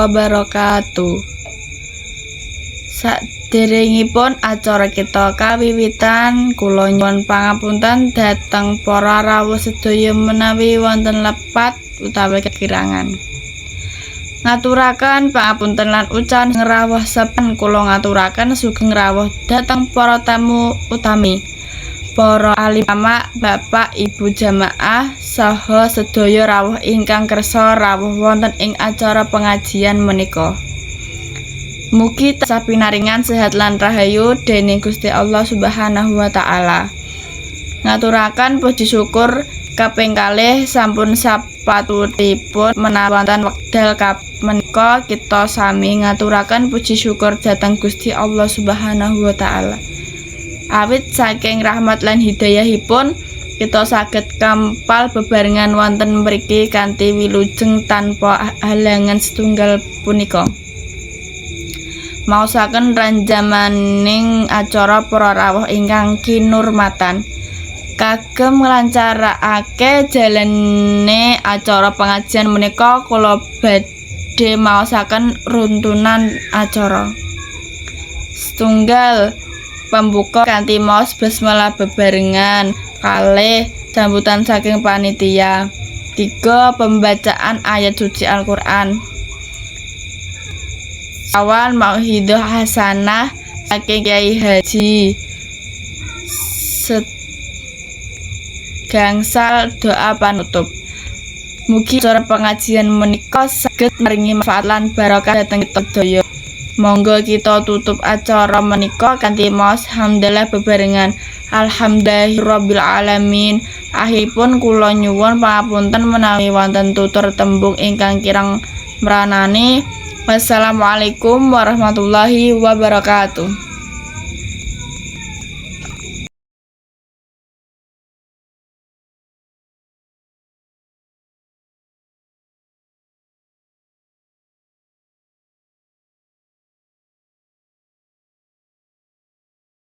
wabarakatuh. Saderengipun acara kita kawiwitan, kula nyuwun pangapunten dhateng para rawuh sedaya menawi wonten lepat utawi kekirangan. Ngaturaken pangapunten lan ucapan ngrawuh sepen kula ngaturaken sugeng rawuh dhateng para tamu utami, para alim ulama, bapak ibu jamaah saha sedaya rawuh ingkang kersa rawuh wonten ing acara pengajian menika. Mugi tansah pinaringan sehat lan rahayu dening Gusti Allah Subhanahu wa taala. Ngaturaken puji syukur kaping kalih sampun sapatutipun menawi wonten wekdal menika kita sami ngaturaken puji syukur dhateng Gusti Allah Subhanahu wa taala. Awit saking rahmat lan hidayahipun kita saged kampal bebarengan wonten mriki kanthi wilujeng tanpa halangan setunggal punika. Maosaken ranjamaning acara para rawuh ingkang kinurmatan kagem nglancarake jalane acara pengajian menika kula badhe maosaken runtunan acara. Setunggal pembuka kanthi maos basmalah bebarengan, kalih sambutan saking panitia, 3 pembacaan ayat suci Al-Qur'an, awan mauhidah hasanah saking Kiai Haji, gangsal doa panutup. Mugi acara pengajian menika saged maringi manfaat lan barokah dhateng kita sedaya. Monggo kita tutup acara menika kanthi maos hamdalah bebarengan. Alhamdulillahirabbil alamin. Akhiripun kula nyuwun pangapunten menawi wonten tutur tembung ingkang kirang mranani. Wassalamualaikum warahmatullahi wabarakatuh.